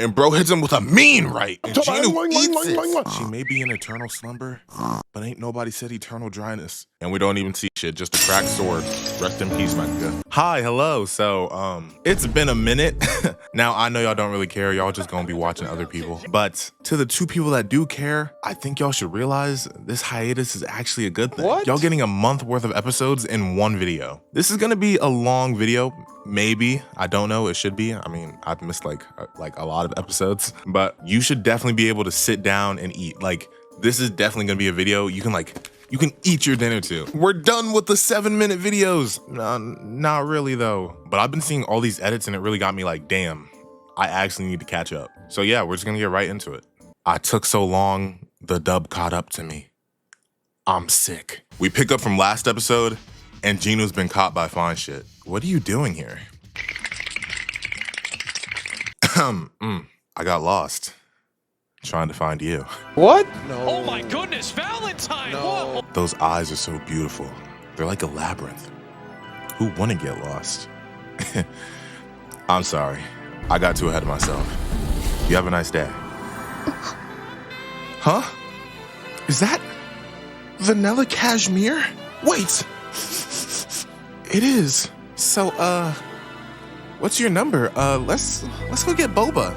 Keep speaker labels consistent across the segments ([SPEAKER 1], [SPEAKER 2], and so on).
[SPEAKER 1] And bro hits him with a mean right, and Jinwoo eats it. She may be in eternal slumber, but ain't nobody said eternal dryness. And we don't even see shit, just a cracked sword. Rest in peace, my nigga. Hi, hello. So, it's been a minute. Now, I know y'all don't really care. Y'all just gonna be watching other people. But to the 2 people that do care, I think y'all should realize this hiatus is actually a good thing. Y'all getting a month worth of episodes in 1 video. This is gonna be a long video. Maybe, I don't know, it should be. I mean, I've missed like a lot of episodes, but you should definitely be able to sit down and eat. Like, this is definitely gonna be a video you can eat your dinner to. We're done with the 7-minute videos. Not really though. But I've been seeing all these edits and it really got me like, damn, I actually need to catch up. So yeah, we're just gonna get right into it. I took so long, the dub caught up to me. I'm sick. We pick up from last episode and Jinwoo's been caught by fine shit. What are you doing here? I got lost. Trying to find you.
[SPEAKER 2] What?
[SPEAKER 3] No. Oh my goodness, Valentine! No.
[SPEAKER 1] Those eyes are so beautiful. They're like a labyrinth. Who wouldn't get lost? I'm sorry. I got too ahead of myself. You have a nice day. Huh? Is that vanilla cashmere? Wait! It is. So, what's your number? Let's go get boba.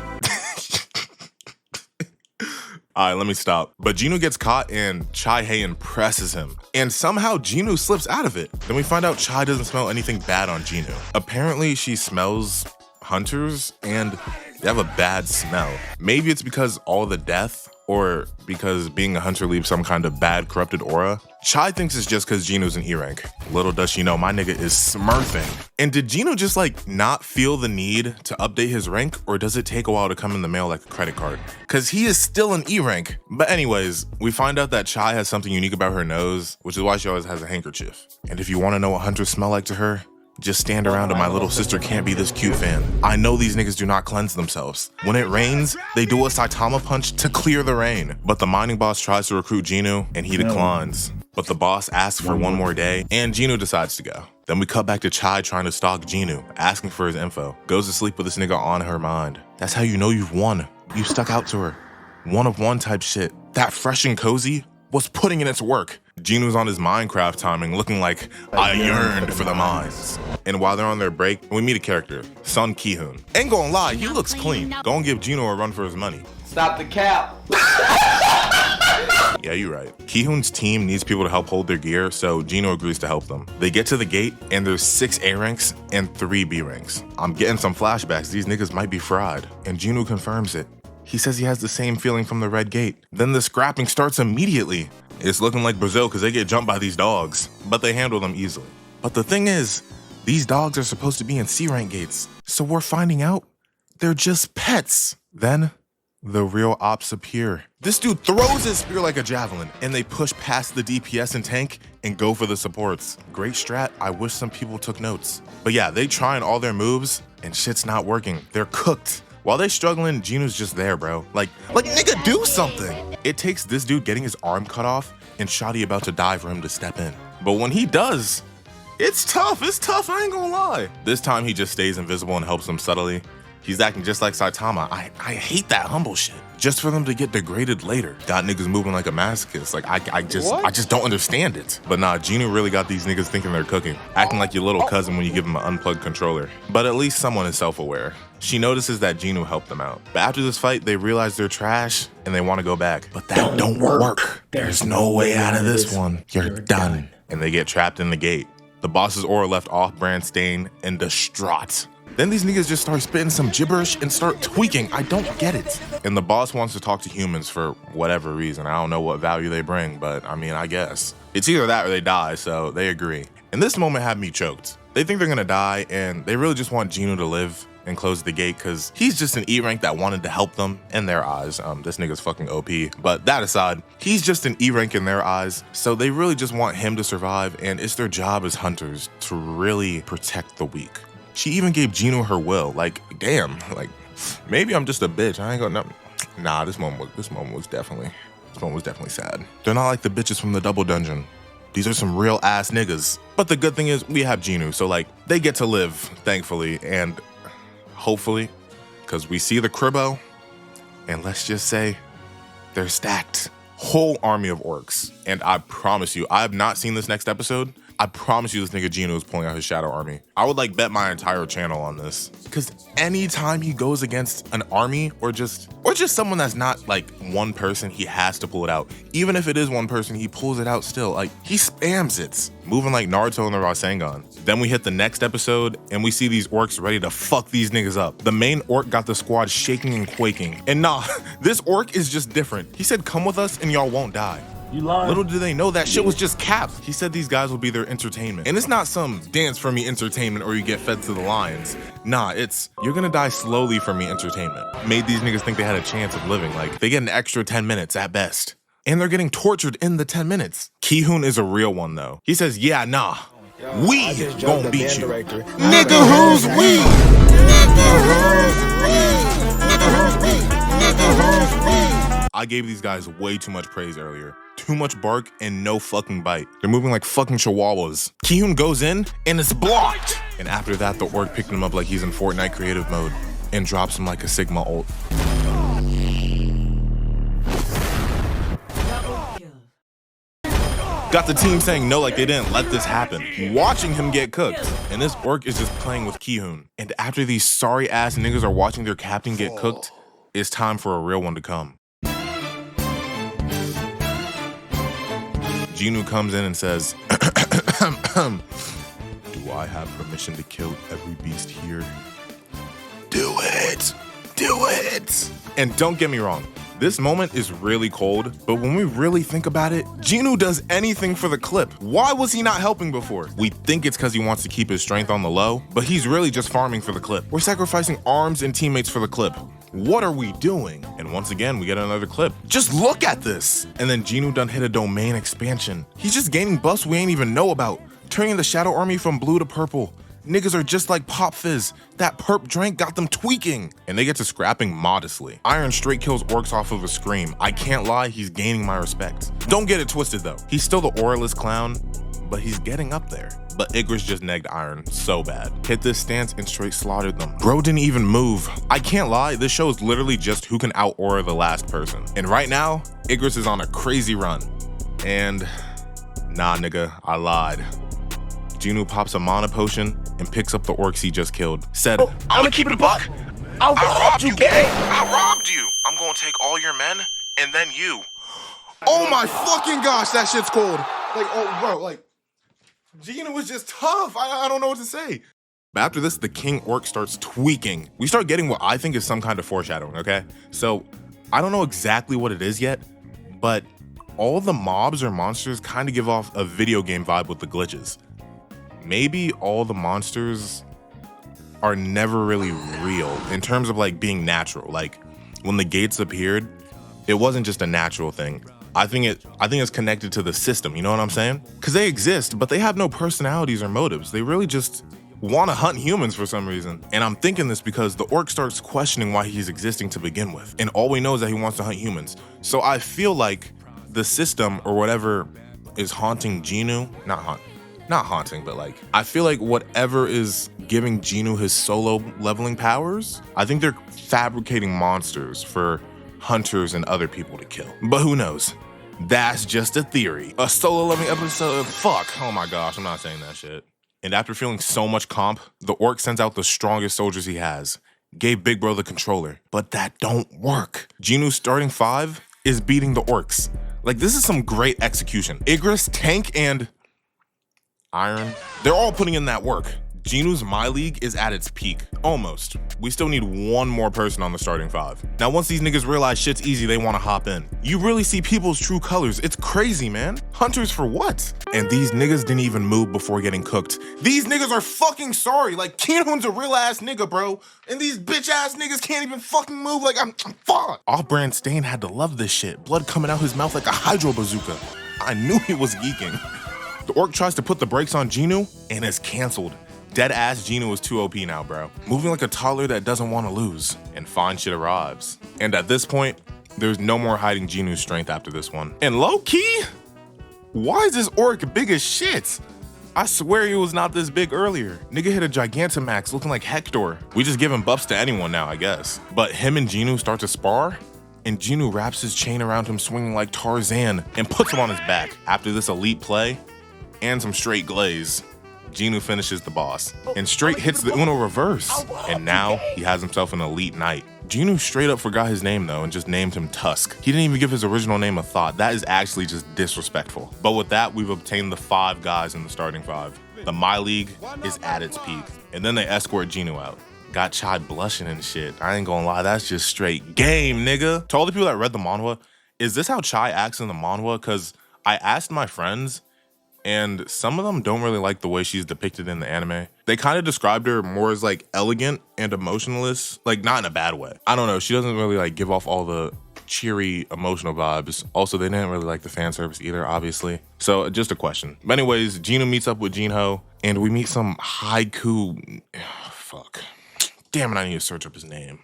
[SPEAKER 1] All right, let me stop. But Jinwoo gets caught and Chai-hae impresses him. And somehow Jinwoo slips out of it. Then we find out Chai doesn't smell anything bad on Jinwoo. Apparently she smells hunters and they have a bad smell. Maybe it's because all the death or because being a hunter leaves some kind of bad corrupted aura. Chai thinks it's just because Jinwoo's an E rank. Little does she know my nigga is smurfing. And did Jinwoo just like not feel the need to update his rank, or does it take a while to come in the mail like a credit card? Cause he is still an E rank. But anyways, we find out that Chai has something unique about her nose, which is why she always has a handkerchief. And if you want to know what hunters smell like to her, just stand around and my little sister can't be this cute fan. I know these niggas do not cleanse themselves. When it rains, they do a Saitama punch to clear the rain. But the mining boss tries to recruit Jinwoo and he declines. But the boss asks for 1 more day and Jinwoo decides to go. Then we cut back to Chai trying to stalk Jinwoo, asking for his info. Goes to sleep with this nigga on her mind. That's how you know you've won. You stuck out to her. 1 of 1 type shit. That fresh and cozy was putting in its work. Jinwoo's on his Minecraft timing, looking like I yearned for the mines. And while they're on their break, we meet a character, Sun Ki-hoon. Ain't gonna lie, he looks clean. Go and give Jinwoo a run for his money.
[SPEAKER 2] Stop the cap.
[SPEAKER 1] Yeah, you're right. Ki-hoon's team needs people to help hold their gear, so Jinwoo agrees to help them. They get to the gate, and there's 6 A ranks and 3 B ranks. I'm getting some flashbacks. These niggas might be fried. And Jinwoo confirms it. He says he has the same feeling from the red gate. Then the scrapping starts immediately. It's looking like Brazil because they get jumped by these dogs, but they handle them easily. But the thing is, these dogs are supposed to be in C rank gates, so we're finding out they're just pets. Then the real ops appear. This dude throws his spear like a javelin, and they push past the DPS and tank and go for the supports. Great strat, I wish some people took notes. But yeah, they trying all their moves, and shit's not working. They're cooked. While they struggling, Jinwoo's just there, bro. Like nigga, do something. It takes this dude getting his arm cut off and Shadi about to die for him to step in. But when he does, it's tough, I ain't gonna lie. This time he just stays invisible and helps them subtly. He's acting just like Saitama. I hate that humble shit. Just for them to get degraded later. Got niggas moving like a masochist. Like I just don't understand it. But nah, Jinwoo really got these niggas thinking they're cooking. Acting like your little cousin when you give him an unplugged controller. But at least someone is self-aware. She notices that Jinwoo helped them out. But after this fight, they realize they're trash and they want to go back. But that don't work. There's no way out of this one. You're done. And they get trapped in the gate. The boss's aura left off-brand Stain and distraught. Then these niggas just start spitting some gibberish and start tweaking. I don't get it. And the boss wants to talk to humans for whatever reason. I don't know what value they bring, but I mean, I guess. It's either that or they die, so they agree. And this moment had me choked. They think they're gonna die, and they really just want Jinwoo to live and close the gate because he's just an E rank that wanted to help them in their eyes. This nigga's fucking OP. But that aside, he's just an E rank in their eyes. So they really just want him to survive, and it's their job as hunters to really protect the weak. She even gave Jinwoo her will. Like, damn, like maybe I'm just a bitch. I ain't gonna nah, this moment was definitely sad. They're not like the bitches from the double dungeon. These are some real ass niggas. But the good thing is we have Jinwoo, so like they get to live, thankfully, and hopefully, because we see the cribbo And let's just say, they're stacked. Whole army of orcs. And I promise you, I have not seen this next episode. I promise you this nigga Jinwoo is pulling out his shadow army. I would like bet my entire channel on this. Cause anytime he goes against an army or just someone that's not like one person, he has to pull it out. Even if it is one person, he pulls it out still. Like he spams it. Moving like Naruto in the Rasengan. Then we hit the next episode and we see these orcs ready to fuck these niggas up. The main orc got the squad shaking and quaking. And nah, this orc is just different. He said, come with us and y'all won't die.
[SPEAKER 2] You lying?
[SPEAKER 1] Little do they know that shit was just capped. He said these guys will be their entertainment. And it's not some dance for me entertainment or you get fed to the lions. Nah, it's you're gonna die slowly for me entertainment. Made these niggas think they had a chance of living. Like they get an extra 10 minutes at best. And they're getting tortured in the 10 minutes. Ki-hoon is a real one though. He says, yeah, nah, we gon' beat you.
[SPEAKER 4] Nigga, who's we? Nigga, who's we? Nigga, who's we? Nigga, who's we?
[SPEAKER 1] I gave these guys way too much praise earlier. Too much bark and no fucking bite. They're moving like fucking chihuahuas. Ki-hoon goes in and it's blocked. And after that, the orc picked him up like he's in Fortnite creative mode and drops him like a Sigma ult. Got the team saying no like they didn't let this happen. Watching him get cooked. And this orc is just playing with Ki-hoon. And after these sorry ass niggas are watching their captain get cooked, it's time for a real one to come. Jinwoo comes in and says, do I have permission to kill every beast here? Do it! Do it! And don't get me wrong, this moment is really cold, but when we really think about it, Jinwoo does anything for the clip. Why was he not helping before? We think it's because he wants to keep his strength on the low, but he's really just farming for the clip. We're sacrificing arms and teammates for the clip. What are we doing? And once again, we get another clip. Just look at this. And then Jinwoo done hit a domain expansion. He's just gaining buffs we ain't even know about. Turning the shadow army from blue to purple. Niggas are just like Pop Fizz. That perp drink got them tweaking. And they get to scrapping modestly. Iron straight kills orcs off of a scream. I can't lie, he's gaining my respect. Don't get it twisted though. He's still the auraless clown, but he's getting up there. But Igris just negged Iron so bad. Hit this stance and straight slaughtered them. Bro didn't even move. I can't lie, this show is literally just who can out-aura the last person. And right now, Igris is on a crazy run. And nah nigga, I lied. Jinwoo pops a mana potion and picks up the orcs he just killed. Said, I'ma keep it a buck. I robbed you, gang. I robbed you. I'm gonna take all your men and then you. Oh my fucking gosh, that shit's cold. Like, oh bro, like, Jinwoo was just tough. I don't know what to say. But after this, the king orc starts tweaking. We start getting what I think is some kind of foreshadowing, okay? So I don't know exactly what it is yet, but all the mobs or monsters kind of give off a video game vibe with the glitches. Maybe all the monsters are never really real in terms of like being natural. Like when the gates appeared, it wasn't just a natural thing. I think it's connected to the system, you know what I'm saying? Because they exist, but they have no personalities or motives. They really just want to hunt humans for some reason. And I'm thinking this because the orc starts questioning why he's existing to begin with. And all we know is that he wants to hunt humans. So I feel like the system or whatever is haunting Jinwoo, not haunting, but like, I feel like whatever is giving Jinwoo his solo leveling powers, I think they're fabricating monsters for hunters and other people to kill. But who knows? That's just a theory. A solo leveling episode, fuck. Oh my gosh, I'm not saying that shit. And after feeling so much comp, the orc sends out the strongest soldiers he has. Gave Big Bro the controller, but that don't work. Jinwoo's starting 5 is beating the orcs. Like, this is some great execution. Igris, Tank, and Iron, they're all putting in that work. Jinwoo's My League is at its peak. Almost. We still need one more person on the starting 5. Now, once these niggas realize shit's easy, they want to hop in. You really see people's true colors. It's crazy, man. Hunters for what? And these niggas didn't even move before getting cooked. These niggas are fucking sorry. Like, Ki-hoon's a real ass nigga, bro. And these bitch ass niggas can't even fucking move. Like, I'm fucked. Off-brand Stain had to love this shit. Blood coming out his mouth like a hydro bazooka. I knew he was geeking. The orc tries to put the brakes on Jinwoo and is canceled. Dead ass Jinwoo is too OP now, bro. Moving like a toddler that doesn't want to lose. And fine shit arrives. And at this point, there's no more hiding Jinwoo's strength after this one. And low key, why is this orc big as shit? I swear he was not this big earlier. Nigga hit a Gigantamax looking like Hector. We just give him buffs to anyone now, I guess. But him and Jinwoo start to spar, and Jinwoo wraps his chain around him swinging like Tarzan and puts him on his back. After this elite play and some straight glaze, Jinwoo finishes the boss and straight hits the Uno reverse. And now he has himself an elite knight. Jinwoo straight up forgot his name though and just named him Tusk. He didn't even give his original name a thought. That is actually just disrespectful. But with that, we've obtained the 5 guys in the starting 5. The My League is at its peak. And then they escort Jinwoo out. Got Chai blushing and shit. I ain't gonna lie, that's just straight game, nigga. To all the people that read the manhwa, is this how Chai acts in the manhwa? Cause I asked my friends, and some of them don't really like the way she's depicted in the anime. They kind of described her more as like elegant and emotionless, like not in a bad way. I don't know, she doesn't really like give off all the cheery emotional vibes. Also, they didn't really like the fan service either, obviously. So just a question. But anyways, Jinwoo meets up with Jinho, and we meet some haiku, fuck. Damn it, I need to search up his name.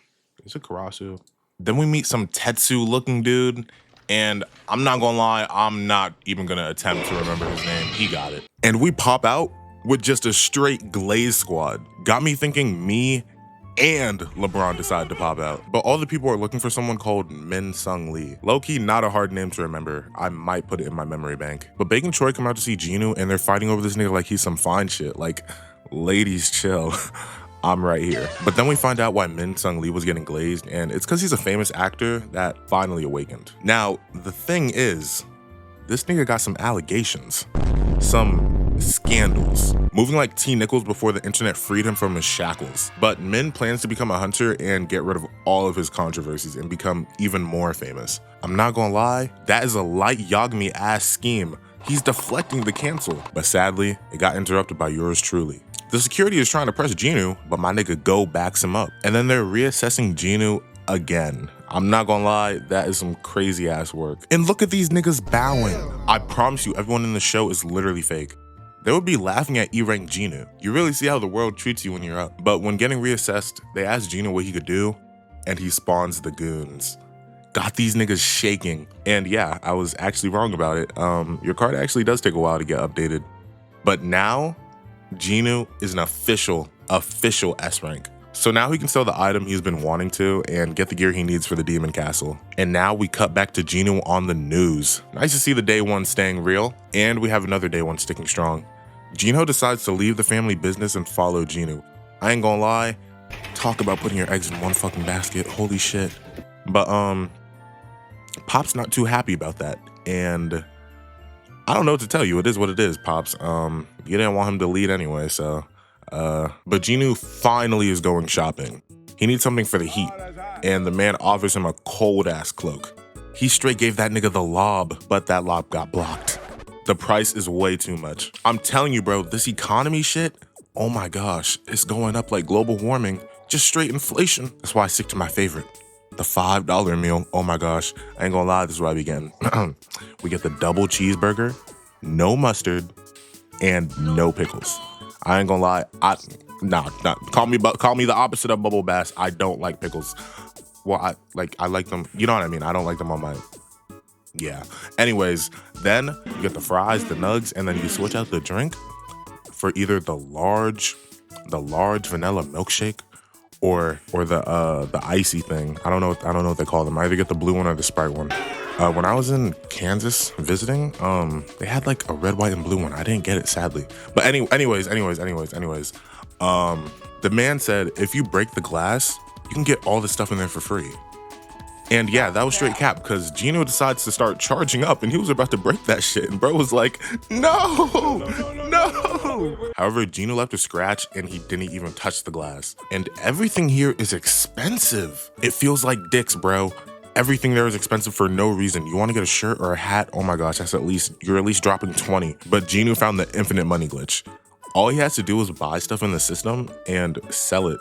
[SPEAKER 1] Is it Karasu? Then we meet some Tetsu looking dude, and I'm not gonna lie, I'm not even gonna attempt to remember his name. He got it. And we pop out with just a straight glaze squad. Got me thinking me and LeBron decided to pop out. But all the people are looking for someone called Min Sung Lee. Low-key, not a hard name to remember. I might put it in my memory bank. But Bake and Troy come out to see Jinwoo, and they're fighting over this nigga like he's some fine shit. Like, ladies chill. I'm right here. But then we find out why Min Sung Lee was getting glazed, and it's because he's a famous actor that finally awakened. Now, the thing is, this nigga got some allegations, some scandals, moving like T. Nichols before the internet freed him from his shackles. But Min plans to become a hunter and get rid of all of his controversies and become even more famous. I'm not gonna lie, that is a light Yagami-ass scheme. He's deflecting the cancel, but sadly, it got interrupted by yours truly. The security is trying to press Jinwoo, but my nigga Go backs him up. And then they're reassessing Jinwoo again. I'm not gonna lie, that is some crazy ass work. And look at these niggas bowing. I promise you, everyone in the show is literally fake. They would be laughing at E-rank Jinwoo. You really see how the world treats you when you're up. But when getting reassessed, they asked Jinwoo what he could do, and he spawns the goons. Got these niggas shaking. And yeah, I was actually wrong about it. Your card actually does take a while to get updated. But now, Jinwoo is an official S rank. So now he can sell the item he's been wanting to and get the gear he needs for the Demon Castle. And now we cut back to Jinwoo on the news. Nice to see the day one staying real, and we have another day one sticking strong. Jinho decides to leave the family business and follow Jinwoo. I ain't gonna lie, talk about putting your eggs in one fucking basket, holy shit. But Pop's not too happy about that, and I don't know what to tell you. It is what it is, Pops. You didn't want him to lead anyway, so. But Jinwoo finally is going shopping. He needs something for the heat, and the man offers him a cold-ass cloak. He straight gave that nigga the lob, but that lob got blocked. The price is way too much. I'm telling you, bro, this economy shit, oh my gosh, it's going up like global warming, just straight inflation. That's why I stick to my favorite. The $5 meal, oh my gosh. I ain't gonna lie, this is where I begin. We get the double cheeseburger, no mustard, and no pickles. I ain't gonna lie, call me the opposite of Bubble Bass. I don't like pickles. Well, I like them, you know what I mean? I don't like them on my, yeah. Anyways, then you get the fries, the nugs, and then you switch out the drink for either the large vanilla milkshake or the icy thing. I don't know what they call them. I either get the blue one or the Sprite one. When I was in Kansas visiting, they had like a red, white, and blue one. I didn't get it, sadly. But anyways, the man said if you break the glass, you can get all the stuff in there for free. And yeah, that was straight cap, because Jinwoo decides to start charging up, and he was about to break that shit, and bro was like, no. However, Jinwoo left a scratch, and he didn't even touch the glass. And everything here is expensive. It feels like dicks, bro. Everything there is expensive for no reason. You want to get a shirt or a hat? Oh my gosh, you're at least dropping 20. But Jinwoo found the infinite money glitch. All he has to do is buy stuff in the system and sell it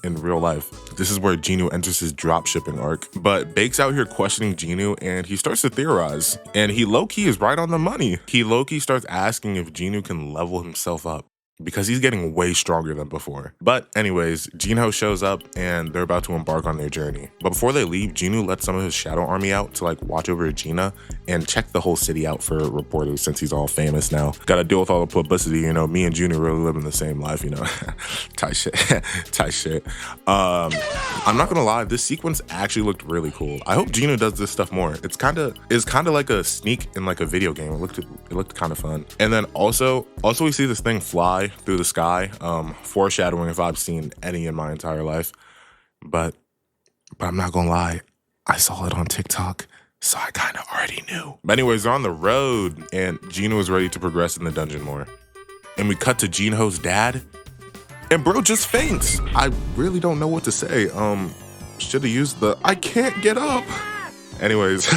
[SPEAKER 1] in real life. This is where Jinwoo enters his drop shipping arc. But Bake's out here questioning Jinwoo, and he starts to theorize. And he low-key is right on the money. He low-key starts asking if Jinwoo can level himself up. because he's getting way stronger than before. But anyways, Jinho shows up and they're about to embark on their journey. But before they leave, Jinwoo lets some of his shadow army out to like watch over Gina and check the whole city out for reporters since he's all famous now. Gotta deal with all the publicity, you know, me and Jinwoo really living the same life, you know. Tight shit, tight shit. I'm not gonna lie, this sequence actually looked really cool. I hope Jinwoo does this stuff more. It's kind of like a sneak in like a video game. It looked kind of fun. And then also we see this thing fly through the sky, foreshadowing if I've seen any in my entire life. But I'm not gonna lie, I saw it on TikTok, so I kind of already knew. But anyways, they're on the road, and Jinwoo is ready to progress in the dungeon more. And we cut to Jinho's dad, and bro just faints. I really don't know what to say. Should have used the I can't get up. Anyways,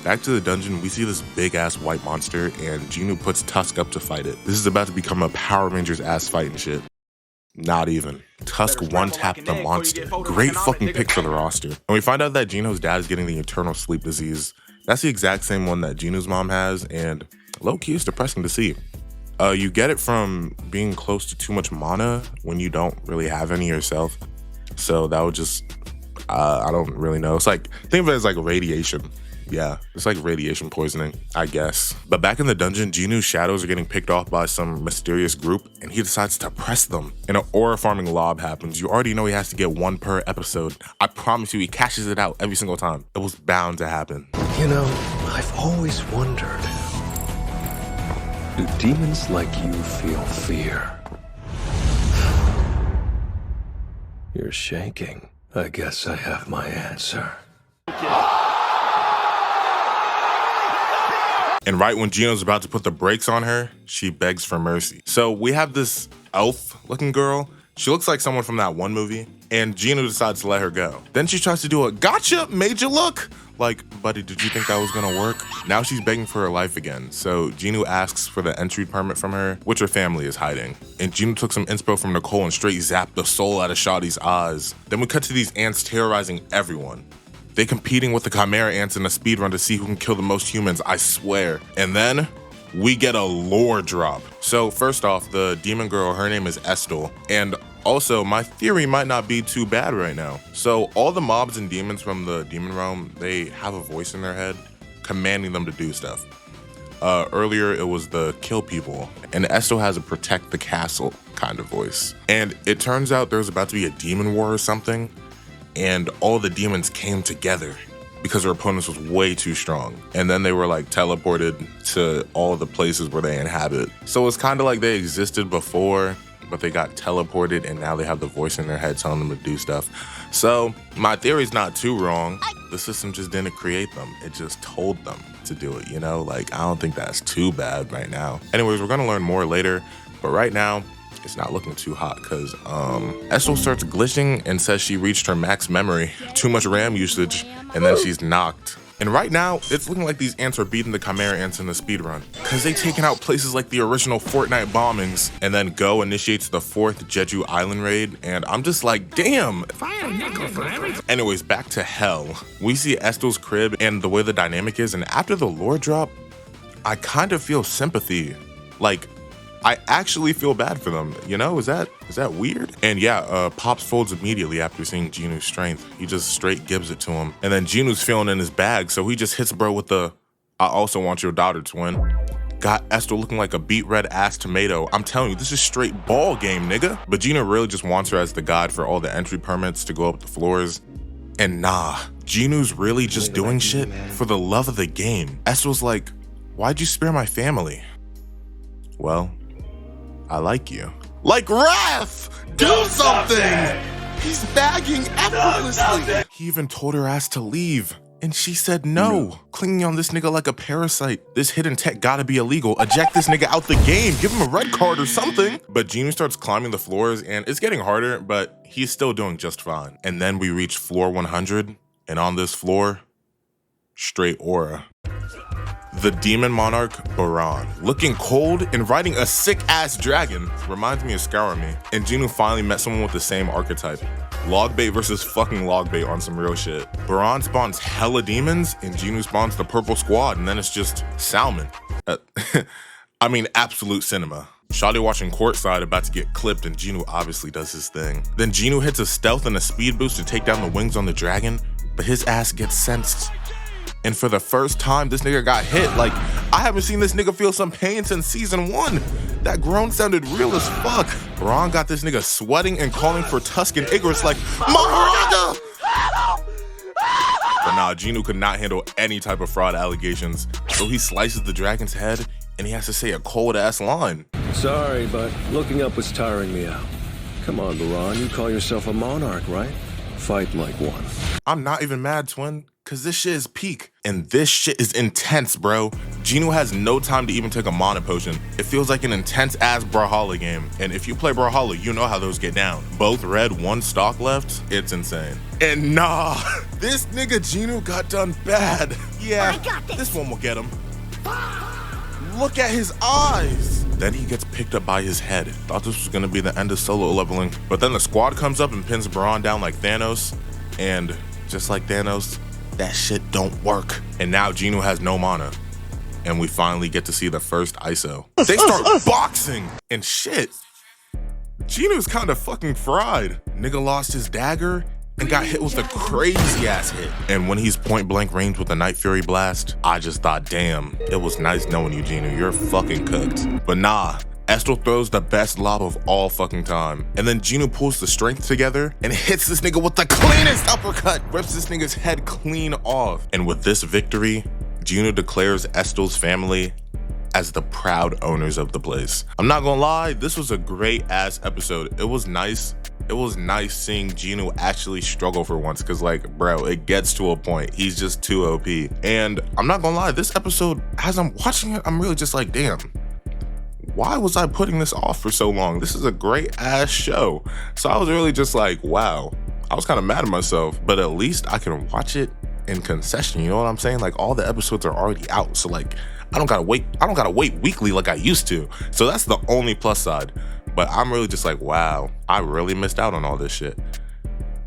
[SPEAKER 1] back to the dungeon, we see this big-ass white monster, and Jinwoo puts Tusk up to fight it. This is about to become a Power Rangers-ass fight and shit. Not even. Tusk one-tapped the monster. Great fucking pick for the roster. And we find out that Jinho's dad is getting the eternal sleep disease. That's the exact same one that Jinwoo's mom has, and low-key is depressing to see. You get it from being close to too much mana when you don't really have any yourself. So that would just... I don't really know. It's like, think of it as like radiation. Yeah, it's like radiation poisoning, I guess. But back in the dungeon, Jinwoo's shadows are getting picked off by some mysterious group, and he decides to press them. And an aura farming lob happens. You already know he has to get one per episode. I promise you, he cashes it out every single time. It was bound to happen.
[SPEAKER 2] You know, I've always wondered, do demons like you feel fear? You're shaking. I guess I have my answer.
[SPEAKER 1] And right when Gino's about to put the brakes on her, she begs for mercy. So we have this elf-looking girl. She looks like someone from that one movie, and Gino decides to let her go. Then she tries to do a gotcha, made you look. Like, buddy, did you think that was gonna work? Now she's begging for her life again. So Jinwoo asks for the entry permit from her, which her family is hiding. And Jinwoo took some inspo from Nicole and straight zapped the soul out of Shawty's eyes. Then we cut to these ants terrorizing everyone. They competing with the Chimera ants in a speed run to see who can kill the most humans, I swear. And then we get a lore drop. So first off, the demon girl, her name is Estel. And also, my theory might not be too bad right now. So all the mobs and demons from the demon realm, they have a voice in their head commanding them to do stuff. Earlier, it was the kill people, and Estel has a protect the castle kind of voice. And it turns out there's about to be a demon war or something, and all the demons came together because their opponents was way too strong. And then they were like teleported to all the places where they inhabit. So it's kind of like they existed before, but they got teleported and now they have the voice in their head telling them to do stuff. So my theory's not too wrong. The system just didn't create them. It just told them to do it, you know? Like, I don't think that's too bad right now. Anyways, we're gonna learn more later, but right now, it's not looking too hot because Estel starts glitching and says she reached her max memory, too much RAM usage, and then she's knocked. And right now, it's looking like these ants are beating the Chimera ants in the speedrun because they taken out places like the original Fortnite bombings. And then Go initiates the 4th Jeju Island raid, and I'm just like, damn. Anyways, back to hell. We see Estel's crib and the way the dynamic is, and after the lore drop, I kind of feel sympathy. Like, I actually feel bad for them, you know? Is that weird? And yeah, Pops folds immediately after seeing Jinwoo's strength. He just straight gives it to him. And then Jinwoo's feeling in his bag, so he just hits bro with the, I also want your daughter, twin. Got Estel looking like a beet red ass tomato. I'm telling you, this is straight ball game, nigga. But Jinwoo really just wants her as the guide for all the entry permits to go up the floors. And nah, Jinwoo's really just doing shit for the love of the game. Estel's like, why'd you spare my family? Well, I like you. Like Raph! Do something! He's bagging effortlessly. He even told her ass to leave, and she said no. Clinging on this nigga like a parasite. This hidden tech gotta be illegal. Eject this nigga out the game. Give him a red card or something. But Jinwoo starts climbing the floors, and it's getting harder, but he's still doing just fine. And then we reach floor 100, and on this floor, straight aura. The demon monarch, Baran, looking cold and riding a sick-ass dragon. Reminds me of Scourmy. And Jinwoo finally met someone with the same archetype. Logbait versus fucking logbait on some real shit. Baran spawns hella demons, and Jinwoo spawns the purple squad, and then it's just salmon. I mean, absolute cinema. Shawty watching courtside about to get clipped, and Jinwoo obviously does his thing. Then Jinwoo hits a stealth and a speed boost to take down the wings on the dragon, but his ass gets sensed. And for the first time, this nigga got hit. Like, I haven't seen this nigga feel some pain since season 1. That groan sounded real as fuck. Baran got this nigga sweating and calling for Tuscan Igorous like, Maharaja! But nah, Jinwoo could not handle any type of fraud allegations, so he slices the dragon's head and he has to say a cold-ass line.
[SPEAKER 2] Sorry, but looking up was tiring me out. Come on, Baran, you call yourself a monarch, right? Fight like one.
[SPEAKER 1] I'm not even mad, twin, cause this shit is peak. And this shit is intense, bro. Jinwoo has no time to even take a mana potion. It feels like an intense-ass Brawlhalla game. And if you play Brawlhalla, you know how those get down. Both red, 1 stock left, it's insane. And nah, this nigga Jinwoo got done bad. Yeah, this one will get him. Look at his eyes. Then he gets picked up by his head. Thought this was gonna be the end of solo leveling. But then the squad comes up and pins Baran down like Thanos. And just like Thanos, that shit don't work. And now Jinwoo has no mana. And we finally get to see the first ISO. They start boxing and shit. Jinwoo's kind of fucking fried. Nigga lost his dagger and got hit with a crazy ass hit. And when he's point blank range with a Night Fury blast, I just thought, damn, it was nice knowing you, Jinwoo. You're fucking cooked. But nah, Estel throws the best lob of all fucking time. And then Jinwoo pulls the strength together and hits this nigga with the cleanest uppercut, rips this nigga's head clean off. And with this victory, Jinwoo declares Estel's family as the proud owners of the place. I'm not gonna lie, this was a great ass episode. It was nice. It was nice seeing Jinwoo actually struggle for once, because like, bro, it gets to a point. He's just too OP. And I'm not gonna lie, this episode, as I'm watching it, I'm really just like, damn, why was I putting this off for so long? This is a great ass show. So I was really just like, wow. I was kind of mad at myself, but at least I can watch it in concession. You know what I'm saying? Like, all the episodes are already out. So like, I don't gotta wait weekly like I used to. So that's the only plus side. But I'm really just like, wow, I really missed out on all this shit.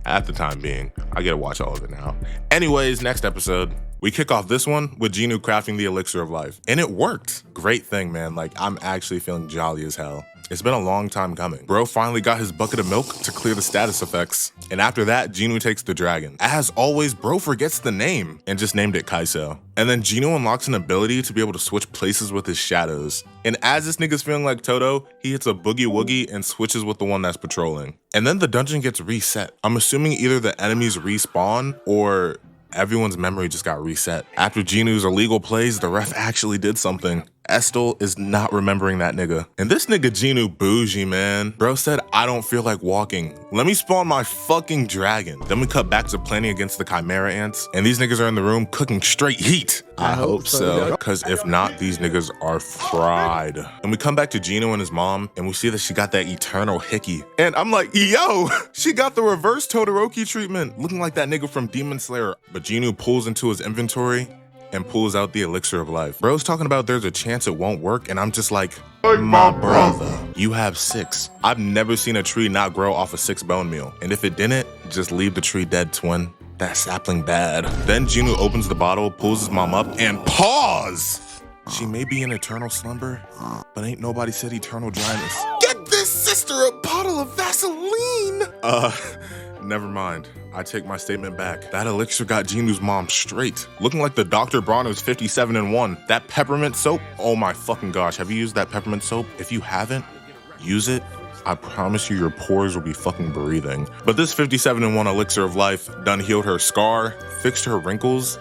[SPEAKER 1] At the time being, I get to watch all of it now. Anyways, next episode, we kick off this one with Jinwoo crafting the elixir of life. And it worked. Great thing, man. Like, I'm actually feeling jolly as hell. It's been a long time coming. Bro finally got his bucket of milk to clear the status effects. And after that, Jinwoo takes the dragon. As always, bro forgets the name and just named it Kaiso. And then Jinwoo unlocks an ability to be able to switch places with his shadows. And as this nigga's feeling like Toto, he hits a boogie woogie and switches with the one that's patrolling. And then the dungeon gets reset. I'm assuming either the enemies respawn or everyone's memory just got reset. After Jinwoo's illegal plays, the ref actually did something. Estel is not remembering that nigga. And this nigga Jinwoo bougie, man. Bro said, I don't feel like walking. Let me spawn my fucking dragon. Then we cut back to planning against the Chimera ants. And these niggas are in the room cooking straight heat. I hope so. Because if not, these niggas are fried. And we come back to Jinwoo and his mom, and we see that she got that eternal hickey. And I'm like, yo, she got the reverse Todoroki treatment, looking like that nigga from Demon Slayer. But Jinwoo pulls into his inventory and pulls out the elixir of life. Bro's talking about there's a chance it won't work, and I'm just like, my brother, you have 6. I've never seen a tree not grow off of 6 bone meal. And if it didn't, just leave the tree dead, twin. That sapling bad. Then Jinwoo opens the bottle, pulls his mom up, and pause! She may be in eternal slumber, but ain't nobody said eternal dryness. Get this sister a bottle of Vaseline! Never mind. I take my statement back. That elixir got Jinwoo's mom straight. Looking like the Dr. Bronner's 57-in-1. That peppermint soap, oh my fucking gosh. Have you used that peppermint soap? If you haven't, use it. I promise you your pores will be fucking breathing. But this 57-in-1 elixir of life done healed her scar, fixed her wrinkles,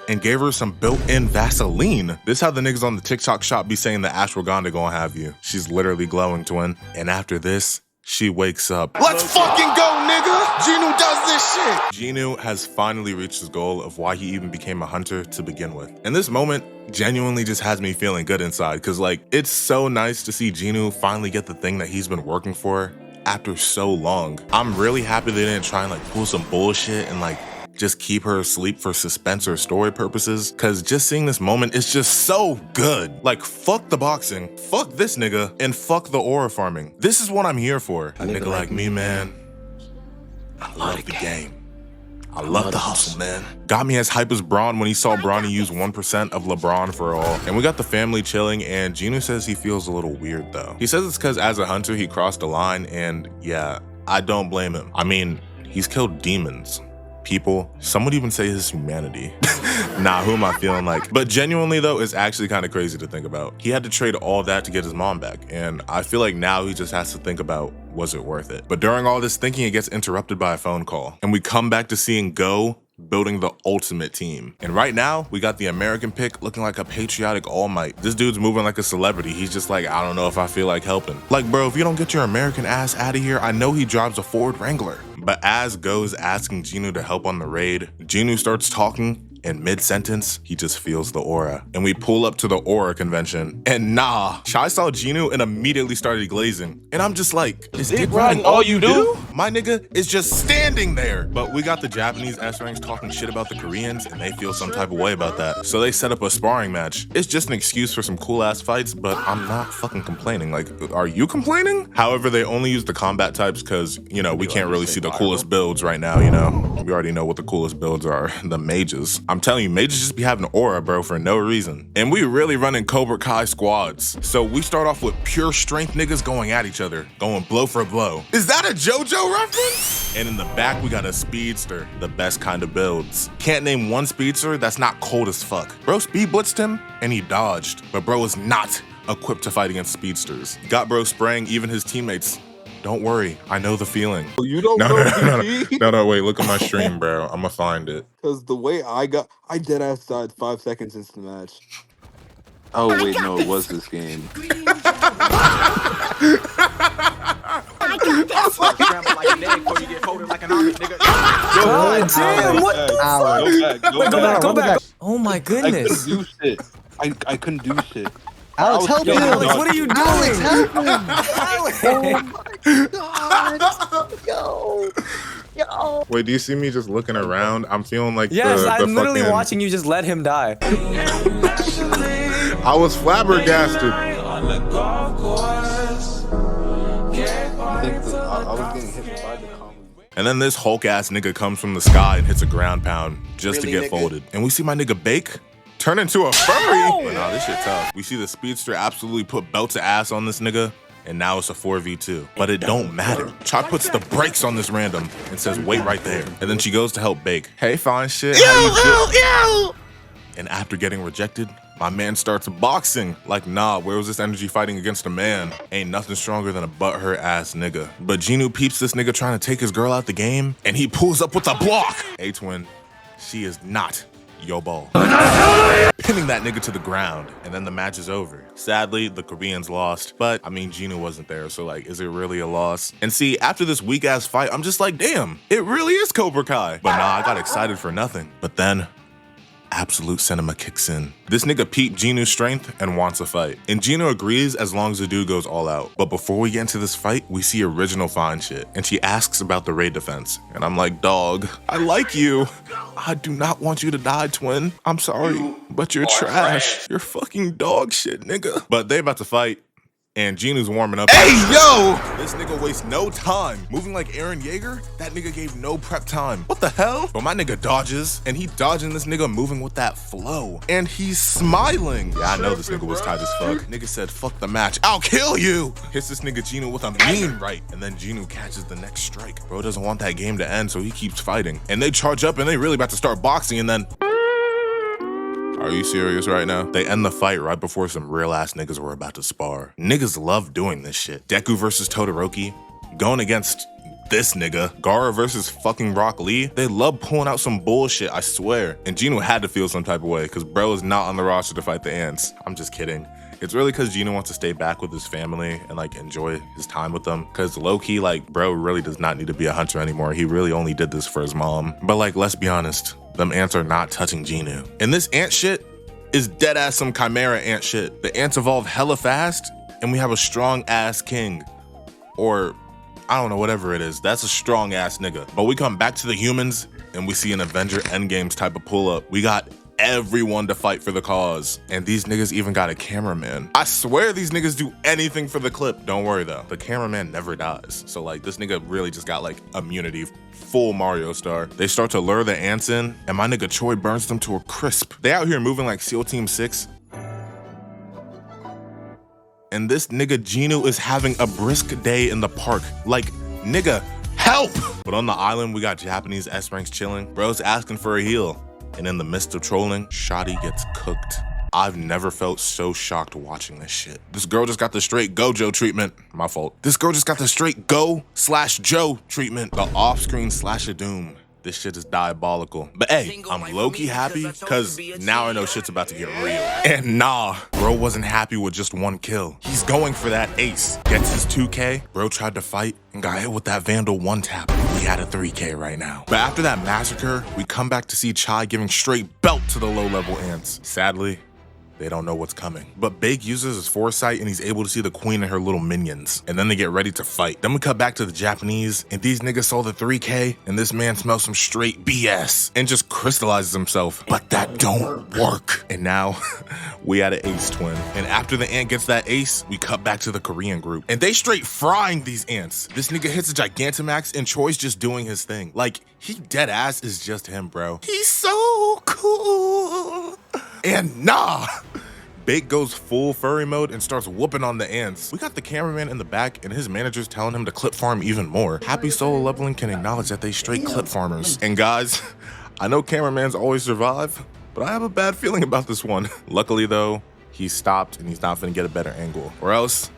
[SPEAKER 1] and gave her some built-in Vaseline. This how the niggas on the TikTok shop be saying the ashwagandha gonna have you. She's literally glowing, twin. And after this, she wakes up. Let's fucking go, nigga! Jinwoo does this shit! Jinwoo has finally reached his goal of why he even became a hunter to begin with. And this moment genuinely just has me feeling good inside, because like, it's so nice to see Jinwoo finally get the thing that he's been working for after so long. I'm really happy they didn't try and like pull some bullshit and like just keep her asleep for suspense or story purposes, because just seeing this moment is just so good. Like, fuck the boxing, fuck this nigga, and fuck the aura farming. This is what I'm here for. A nigga like me, man, I love the game. I love the hustle, man. Got me as hype as Braun when he saw Bronny use 1% of LeBron for all. And we got the family chilling, and Jinwoo says he feels a little weird though. He says it's because as a hunter, he crossed a line, and yeah, I don't blame him. I mean, he's killed demons, people, some would even say his humanity. Nah, who am I feeling like? But genuinely though, it's actually kind of crazy to think about. He had to trade all that to get his mom back, and I feel like now he just has to think about, was it worth it? But during all this thinking, it gets interrupted by a phone call, and we come back to seeing Go building the ultimate team. And right now, we got the American pick looking like a patriotic All Might. This dude's moving like a celebrity. He's just like, I don't know if I feel like helping. Like, bro, if you don't get your American ass out of here, I know he drives a Ford Wrangler. But as Go's asking Jinwoo to help on the raid, Jinwoo starts talking, and mid-sentence, he just feels the aura. And we pull up to the aura convention, and nah, Chai saw Jinwoo and immediately started glazing. And I'm just like, is dick riding all you do? My nigga is just standing there. But we got the Japanese S-ranks talking shit about the Koreans, and they feel some type of way about that. So they set up a sparring match. It's just an excuse for some cool-ass fights, but I'm not fucking complaining. Like, are you complaining? However, they only use the combat types because, you know, we can't really see the coolest builds right now, you know? We already know what the coolest builds are, the mages. I'm telling you, mages just be having aura, bro, for no reason. And we really running Cobra Kai squads. So we start off with pure strength niggas going at each other, going blow for blow. Is that a JoJo reference? And in the back, we got a speedster, the best kind of builds. Can't name one speedster that's not cold as fuck. Bro speed blitzed him, and he dodged. But bro is not equipped to fight against speedsters. Got bro spraying even his teammates. Don't worry, I know the feeling.
[SPEAKER 5] You don't know
[SPEAKER 1] No, wait, look at my stream, bro. I'ma find it.
[SPEAKER 5] Because the way I dead ass died 5 seconds into the match. Oh wait, no, it was this game.
[SPEAKER 6] God damn, what the
[SPEAKER 5] Go back.
[SPEAKER 6] Oh my goodness.
[SPEAKER 5] I couldn't do shit.
[SPEAKER 6] Alex, help me. Alex, what are you doing? Alex, help me.
[SPEAKER 1] Yo. Wait, do you see me just looking around? I'm feeling like
[SPEAKER 6] yes,
[SPEAKER 1] the
[SPEAKER 6] I'm literally
[SPEAKER 1] fucking...
[SPEAKER 6] watching you just let him die.
[SPEAKER 1] I was flabbergasted.
[SPEAKER 5] I was getting hit by the combo.
[SPEAKER 1] And then this Hulk ass nigga comes from the sky and hits a ground pound just to get folded. And we see my nigga Bake turn into a furry. But nah, this shit tough. We see the speedster absolutely put belt to ass on this nigga, and now it's a 4v2. But it don't matter. Chai puts the brakes on this random and says, wait right there. And then she goes to help Bake. Hey, fine shit. Yo. And after getting rejected, my man starts boxing. Like, nah, where was this energy fighting against a man? Ain't nothing stronger than a butthurt ass nigga. But Jinwoo peeps this nigga trying to take his girl out the game, and he pulls up with a block. Hey, twin, she is not your ball. Pinning that nigga to the ground, and then the match is over. Sadly, the Koreans lost, but I mean, Jinwoo wasn't there, so like, is it really a loss? And see, after this weak ass fight, I'm just like, damn, it really is Cobra Kai. But nah, I got excited for nothing. But then, absolute cinema kicks in. This nigga peeped Jinwoo's strength and wants a fight. And Jinwoo agrees as long as the dude goes all out. But before we get into this fight, we see original fine shit. And she asks about the raid defense. And I'm like, dog, I like you. I do not want you to die, twin. I'm sorry, but you're trash. You're fucking dog shit, nigga. But they about to fight. And Jinwoo's warming up. Hey, yo! This nigga wastes no time. Moving like Eren Yeager, that nigga gave no prep time. What the hell? But my nigga dodges, and he dodging this nigga moving with that flow. And he's smiling. Yeah, I know this nigga was tight as fuck. Nigga said, fuck the match, I'll kill you! Hits this nigga Jinwoo with a mean right. And then Jinwoo catches the next strike. Bro doesn't want that game to end, so he keeps fighting. And they charge up, and they really about to start boxing, and then... Are you serious right now? They end the fight right before some real ass niggas were about to spar. Niggas love doing this shit. Deku versus Todoroki, going against this nigga. Gaara versus fucking Rock Lee. They love pulling out some bullshit, I swear. And Jinwoo had to feel some type of way because bro is not on the roster to fight the ants. I'm just kidding. It's really because Jinwoo wants to stay back with his family and like enjoy his time with them. Because low-key, like, bro really does not need to be a hunter anymore. He really only did this for his mom. But like, let's be honest, them ants are not touching Jinwoo. And this ant shit is dead ass some chimera ant shit. The ants evolve hella fast and we have a strong ass king. Or I don't know, whatever it is. That's a strong ass nigga. But we come back to the humans and we see an Avenger Endgames type of pull up. We got everyone to fight for the cause. And these niggas even got a cameraman. I swear these niggas do anything for the clip. Don't worry though, the cameraman never dies. So like this nigga really just got like immunity, full Mario star. They start to lure the ants in and my nigga Choi burns them to a crisp. They out here moving like SEAL Team 6. And this nigga Jinwoo is having a brisk day in the park. Like, nigga, help! But on the island, we got Japanese S-ranks chilling. Bro's asking for a heal. And in the midst of trolling, Shotty gets cooked. I've never felt so shocked watching this shit. This girl just got the straight Gojo treatment. My fault. This girl just got the straight Go/Joe treatment. The off-screen slash of doom. This shit is diabolical. But hey, I'm low-key happy because now I know shit's about to get real. And nah, bro wasn't happy with just one kill. He's going for that ace. Gets his 2K, bro tried to fight and got hit with that Vandal 1-tap. He had a 3K right now. But after that massacre, we come back to see Chai giving straight belt to the low-level ants. Sadly, they don't know what's coming. But Big uses his foresight and he's able to see the queen and her little minions. And then they get ready to fight. Then we cut back to the Japanese and these niggas saw the 3K and this man smells some straight BS and just crystallizes himself. But that don't work. And now we had an ace twin. And after the ant gets that ace, we cut back to the Korean group. And they straight frying these ants. This nigga hits a Gigantamax and Choi's just doing his thing. Like, he dead ass is just him, bro. He's so cool. And nah, Bake goes full furry mode and starts whooping on the ants. We got the cameraman in the back and his manager's telling him to clip farm even more. Happy solo leveling can acknowledge that they straight clip farmers. And guys, I know cameramans always survive, but I have a bad feeling about this one. Luckily though, he stopped and he's not gonna get a better angle, or else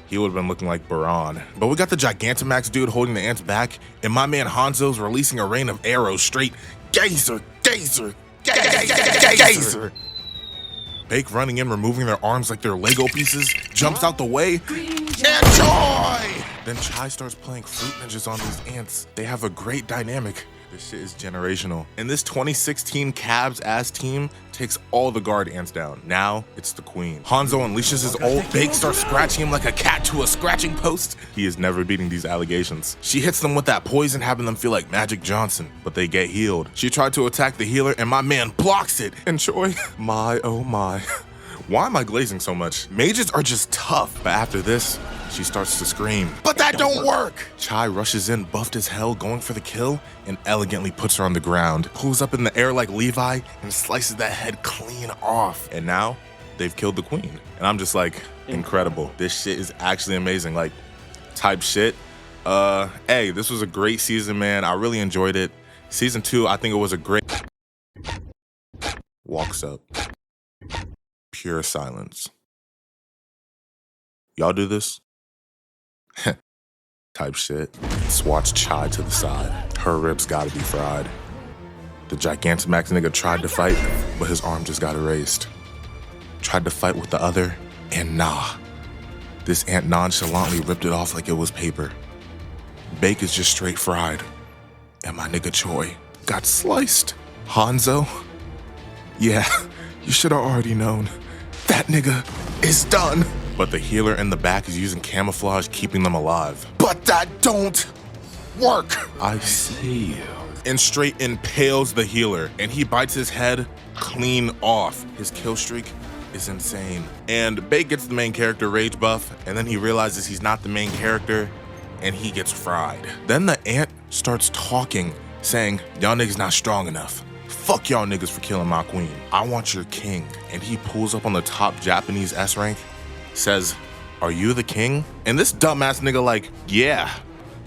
[SPEAKER 1] he would have been looking like Baran. But we got the Gigantamax dude holding the ants back, and my man Hanzo's releasing a rain of arrows straight gazer. Bake running in, removing their arms like they're Lego pieces, jumps out the way, and Joy! Then Chai starts playing Fruit Ninjas on these ants. They have a great dynamic. This shit is generational. And this 2016 Cavs ass team takes all the guard ants down. Now, it's the queen. Hanzo unleashes his ult. Bake starts scratching him like a cat to a scratching post. He is never beating these allegations. She hits them with that poison, having them feel like Magic Johnson, but they get healed. She tried to attack the healer, and my man blocks it. And Choi, my oh my. Why am I glazing so much? Mages are just tough. But after this, she starts to scream. But that don't work! Chai rushes in, buffed as hell, going for the kill, and elegantly puts her on the ground. Pulls up in the air like Levi, and slices that head clean off. And now, they've killed the queen. And I'm just like, incredible. This shit is actually amazing. Like, type shit. Hey, this was a great season, man. I really enjoyed it. Season 2, I think it was a great... Walks up. Pure silence. Y'all do this? Type shit. Swats Chai to the side. Her ribs gotta be fried. The Gigantamax nigga tried to fight, but his arm just got erased. Tried to fight with the other, and nah. This ant nonchalantly ripped it off like it was paper. Bake is just straight fried. And my nigga Choi got sliced. Hanzo? Yeah, you should have already known. That nigga is done. But the healer in the back is using camouflage, keeping them alive. But that don't work. I see you. And straight impales the healer, and he bites his head clean off. His kill streak is insane. And Bake gets the main character rage buff, and then he realizes he's not the main character, and he gets fried. Then the ant starts talking, saying, y'all niggas not strong enough. Fuck y'all niggas for killing my queen. I want your king. And he pulls up on the top Japanese S rank, says, are you the king? And this dumbass nigga like, yeah,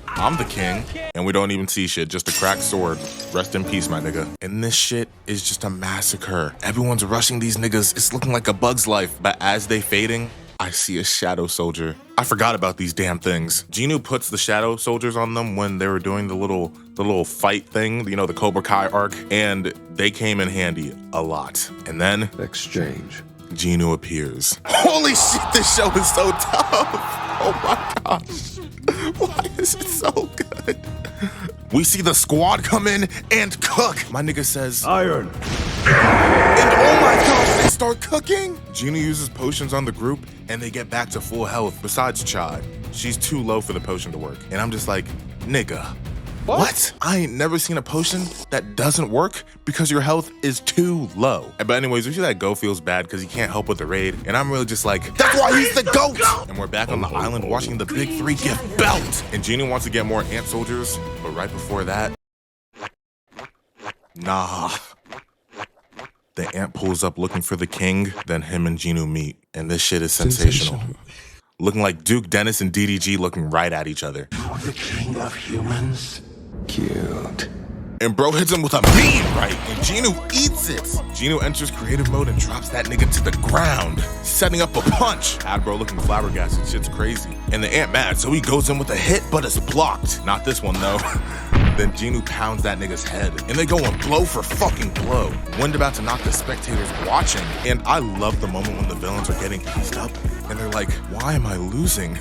[SPEAKER 1] I'm the king. And we don't even see shit, just a cracked sword. Rest in peace, my nigga. And this shit is just a massacre. Everyone's rushing these niggas. It's looking like a Bug's Life. But as they fading, I see a shadow soldier. I forgot about these damn things. Jinwoo puts the shadow soldiers on them when they were doing the little fight thing, you know, the Cobra Kai arc, and they came in handy a lot. And then
[SPEAKER 2] Exchange.
[SPEAKER 1] Jinwoo appears. Holy shit, this show is so tough. Oh my gosh. Why is it so good? We see the squad come in and cook. My nigga says,
[SPEAKER 2] Iron.
[SPEAKER 1] And oh my gosh, they start cooking? Jinwoo uses potions on the group and they get back to full health besides Chai. She's too low for the potion to work. And I'm just like, nigga, What? I ain't never seen a potion that doesn't work because your health is too low. But anyways, we see that Go feels bad because he can't help with the raid. And I'm really just like, that's why he's the GOAT! And we're back on the island watching the big three get belt. And Jinwoo wants to get more ant soldiers, but right before that, nah. The ant pulls up looking for the king, then him and Jinwoo meet. And this shit is sensational. Looking like Duke Dennis and DDG looking right at each other.
[SPEAKER 7] The king of humans. Cute.
[SPEAKER 1] And bro hits him with a mean right, and Jinwoo eats it. Jinwoo enters creative mode and drops that nigga to the ground, setting up a punch. Had bro looking flabbergasted, shit's crazy. And the ant mad, so he goes in with a hit, but it's blocked. Not this one though. Then Jinwoo pounds that nigga's head, and they go on blow for fucking blow. Wind about to knock the spectators watching. And I love the moment when the villains are getting eased up, and they're like, why am I losing?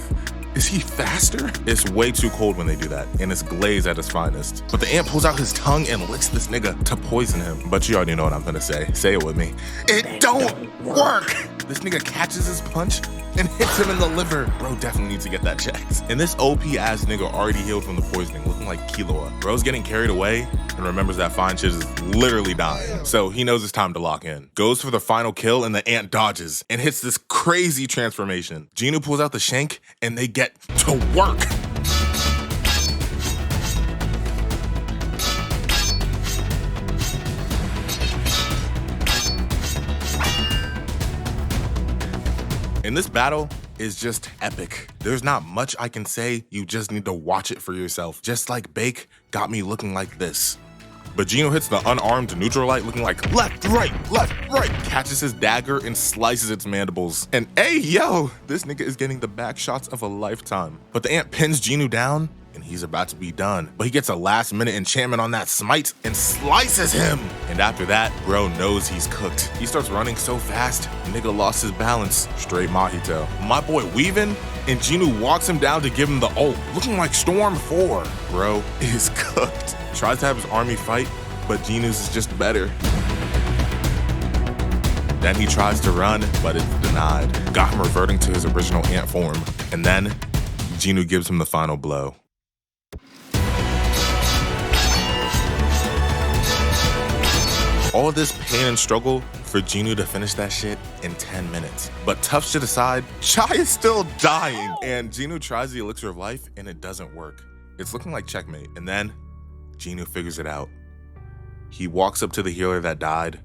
[SPEAKER 1] Is he faster? It's way too cold when they do that, and it's Glaze at its finest. But the ant pulls out his tongue and licks this nigga to poison him. But you already know what I'm gonna say. Say it with me. It don't work! This nigga catches his punch and hits him in the liver. Bro definitely needs to get that checked. And this OP ass nigga already healed from the poisoning, looking like Killua. Bro's getting carried away and remembers that fine shit is literally dying. So he knows it's time to lock in. Goes for the final kill and the ant dodges and hits this crazy transformation. Jinwoo pulls out the shank and they get to work. And this battle is just epic. There's not much I can say, you just need to watch it for yourself. Just like Bake got me looking like this. But Jinwoo hits the unarmed neutral light looking like left, right, catches his dagger and slices its mandibles. And hey, yo, this nigga is getting the back shots of a lifetime. But the ant pins Jinwoo down and he's about to be done. But he gets a last minute enchantment on that smite and slices him. And after that, bro knows he's cooked. He starts running so fast, nigga lost his balance. Straight Mahito. My boy weaving, and Jinwoo walks him down to give him the ult, looking like Storm 4. Bro is cooked. Tries to have his army fight, but Jinwoo's is just better. Then he tries to run, but it's denied. Got him reverting to his original ant form. And then Jinwoo gives him the final blow. All this pain and struggle for Jinwoo to finish that shit in 10 minutes. But tough shit aside, Chai is still dying. And Jinwoo tries the elixir of life and it doesn't work. It's looking like checkmate. And then Jinwoo figures it out. He walks up to the healer that died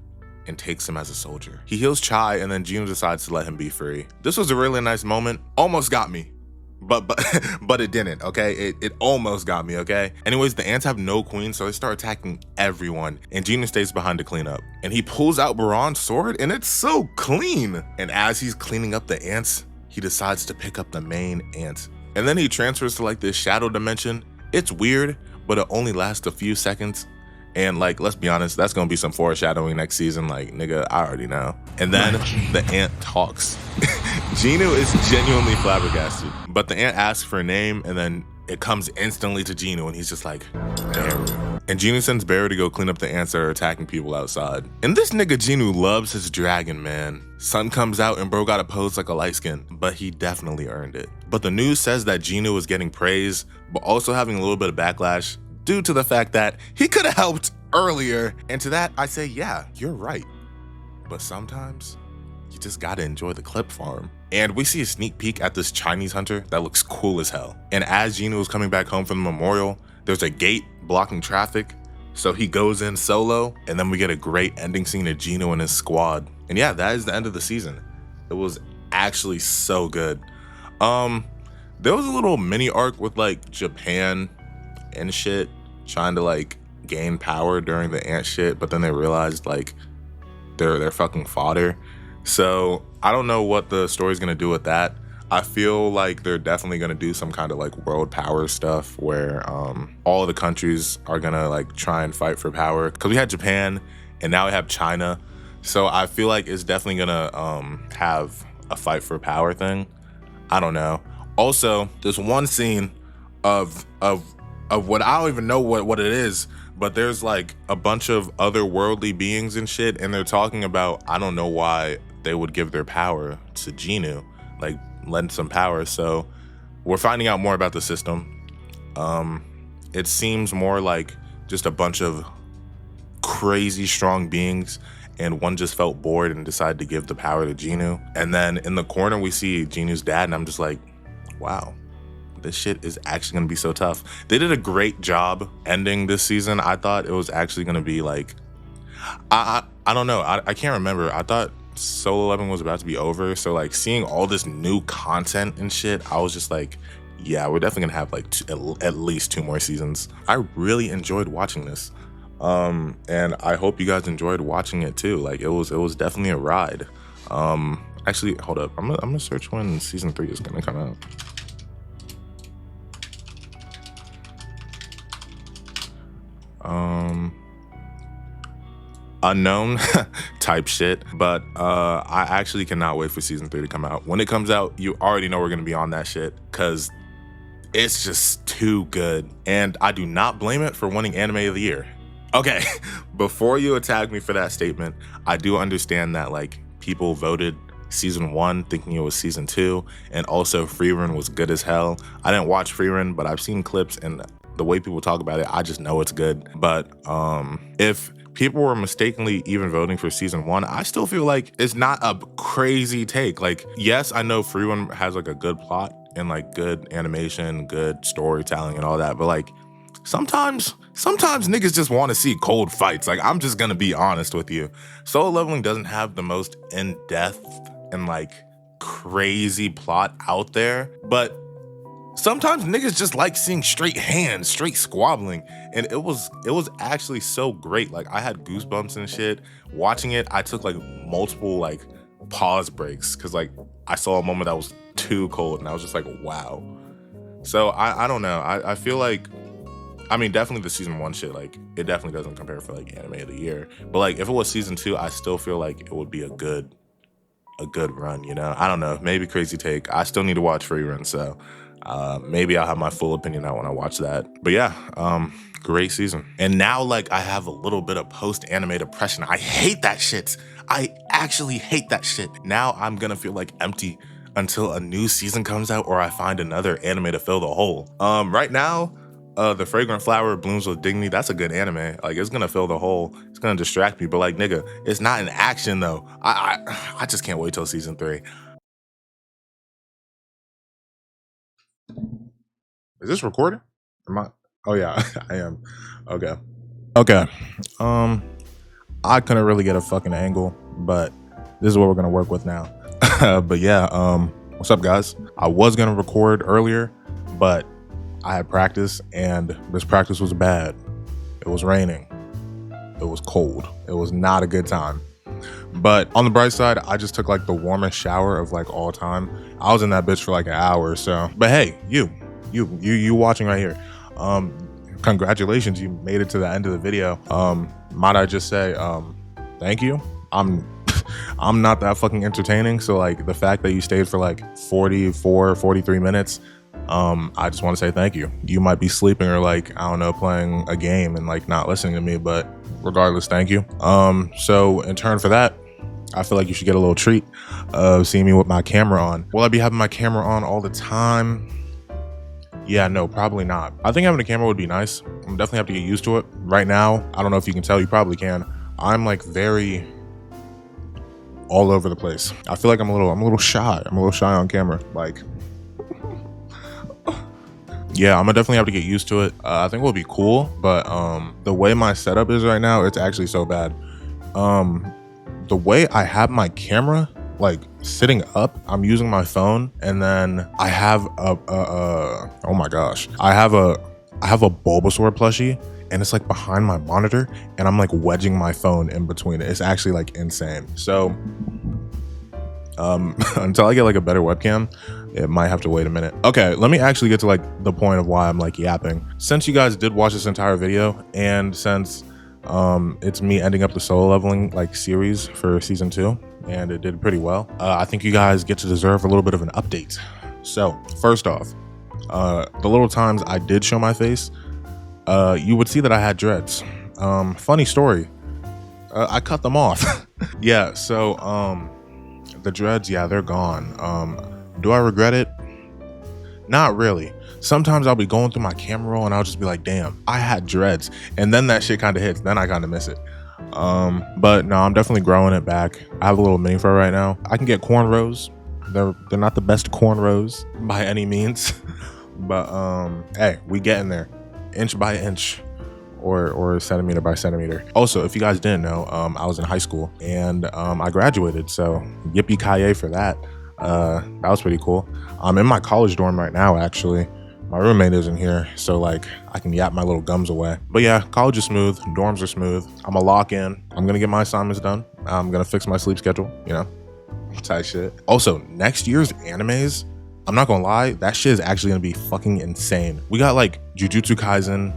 [SPEAKER 1] and takes him as a soldier. He heals Chai and then Jinwoo decides to let him be free. This was a really nice moment. Almost got me. But it didn't, okay? It almost got me, okay? Anyways, the ants have no queen, so they start attacking everyone, and Jinwoo stays behind to clean up. And he pulls out Baran's sword, and it's so clean. And as he's cleaning up the ants, he decides to pick up the main ant. And then he transfers to like this shadow dimension. It's weird, but it only lasts a few seconds. And like, let's be honest, that's gonna be some foreshadowing next season. Like, nigga, I already know. And then the ant talks. Jinwoo is genuinely flabbergasted. But the ant asks for a name, and then it comes instantly to Jinwoo, and he's just like, Beru. And Jinwoo sends Beru to go clean up the ants that are attacking people outside. And this nigga Jinwoo loves his dragon, man. Sun comes out, and bro got a pose like a light skin, but he definitely earned it. But the news says that Jinwoo was getting praise, but also having a little bit of backlash due to the fact that he could have helped earlier. And to that, I say, yeah, you're right. But sometimes you just gotta enjoy the clip farm. And we see a sneak peek at this Chinese hunter that looks cool as hell. And as Jinwoo is coming back home from the memorial, there's a gate blocking traffic. So he goes in solo, and then we get a great ending scene of Jinwoo and his squad. And yeah, that is the end of the season. It was actually so good. There was a little mini arc with like Japan and shit trying to like gain power during the ant shit, but then they realized like they're fucking fodder. So I don't know what the story's gonna do with that. I feel like they're definitely gonna do some kind of like world power stuff where all the countries are gonna like try and fight for power. Cause we had Japan and now we have China. So I feel like it's definitely gonna have a fight for power thing. I don't know. Also, there's one scene of what I don't even know what it is, but there's like a bunch of otherworldly beings and shit, and they're talking about, I don't know why they would give their power to Jinwoo, like lend some power. So we're finding out more about the system. it seems more like just a bunch of crazy strong beings, and one just felt bored and decided to give the power to Jinwoo. And then in the corner we see Jinwoo's dad, and I'm just like, wow, this shit is actually gonna be so tough. They did a great job ending this season. I thought it was actually gonna be like, I don't know, I can't remember. I thought Solo Leveling was about to be over, so like seeing all this new content and shit, I was just like, yeah, we're definitely gonna have like at least 2 more seasons. I really enjoyed watching this. And I hope you guys enjoyed watching it too. Like it was definitely a ride. Actually, hold up. I'm gonna search when season 3 is gonna come out. Unknown type shit, but I actually cannot wait for season 3 to come out. When it comes out, you already know we're gonna be on that shit because it's just too good, and I do not blame it for winning anime of the year. Okay, before you attack me for that statement, I do understand that like people voted season 1 thinking it was season 2, and also Freerun was good as hell. I didn't watch Freerun, but I've seen clips, and the way people talk about it, I just know it's good. But if people were mistakenly even voting for season 1, I still feel like it's not a crazy take. Like, yes, I know Freerun has like a good plot and like good animation, good storytelling and all that, but like sometimes niggas just want to see cold fights. Like, I'm just gonna be honest with you. Solo Leveling doesn't have the most in-depth and like crazy plot out there, but sometimes niggas just like seeing straight hands, straight squabbling, and it was actually so great. Like, I had goosebumps and shit watching it. I took like multiple like pause breaks because like I saw a moment that was too cold, and I was just like, wow. So I don't know. I feel like, I mean, definitely the season 1 shit, like it definitely doesn't compare for like anime of the year. But like if it was season 2, I still feel like it would be a good run, you know? I don't know, maybe crazy take. I still need to watch Freerun, so maybe I'll have my full opinion out when I watch that. But yeah, great season. And now like I have a little bit of post-anime depression. I hate that shit. I actually hate that shit. Now I'm gonna feel like empty until a new season comes out or I find another anime to fill the hole. Right now, The Fragrant Flower Blooms with Dignity, that's a good anime. Like, it's gonna fill the hole. It's gonna distract me, but like, nigga, it's not in action though. I just can't wait till season 3. Is this recording? Am I? Oh yeah, I am. Okay. I couldn't really get a fucking angle, but this is what we're gonna work with now. But yeah, what's up guys? I was gonna record earlier, but I had practice, and this practice was bad. It was raining. It was cold. It was not a good time. But on the bright side, I just took like the warmest shower of like all time. I was in that bitch for like an hour or so. But hey, you watching right here. Congratulations, you made it to the end of the video. Might I just say, thank you. I'm not that fucking entertaining, so like the fact that you stayed for like 43 minutes, I just want to say thank you. You might be sleeping or like, I don't know, playing a game and like not listening to me, but regardless, thank you. So in turn for that, I feel like you should get a little treat of seeing me with my camera on. Will I be having my camera on all the time? Yeah, no, probably not. I think having a camera would be nice. I'm definitely have to get used to it. Right now, I don't know if you can tell, you probably can. I'm like very all over the place. I feel like I'm a little shy. I'm a little shy on camera. Like, yeah, I'm gonna definitely have to get used to it. I think it will be cool, but the way my setup is right now, it's actually so bad. The way I have my camera, like sitting up, I'm using my phone, and then I have oh my gosh, I have a Bulbasaur plushie, and it's like behind my monitor, and I'm like wedging my phone in between it. It's actually like insane. So until I get like a better webcam, it might have to wait a minute. Okay, let me actually get to like the point of why I'm like yapping. Since you guys did watch this entire video, and since it's me ending up the Solo Leveling like series for season 2, and it did pretty well, I think you guys get to deserve a little bit of an update. So first off, the little times I did show my face, you would see that I had dreads. Funny story, I cut them off. Yeah, so the dreads, yeah, they're gone. Do I regret it? Not really. Sometimes I'll be going through my camera roll and I'll just be like, damn, I had dreads. And then that shit kind of hits. Then I kind of miss it. But no, I'm definitely growing it back. I have a little mini fro right now. I can get cornrows. They're not the best cornrows by any means. But hey, we getting there. Inch by inch. Or centimeter by centimeter. Also, if you guys didn't know, I was in high school and I graduated. So yippee-ki-yay for that. That was pretty cool. I'm in my college dorm right now, actually. My roommate isn't here, so like I can yap my little gums away. But yeah, college is smooth, dorms are smooth. I'm gonna lock in. I'm gonna get my assignments done. I'm gonna fix my sleep schedule, you know, type shit. Also, next year's animes, I'm not gonna lie, that shit is actually gonna be fucking insane. We got like Jujutsu Kaisen,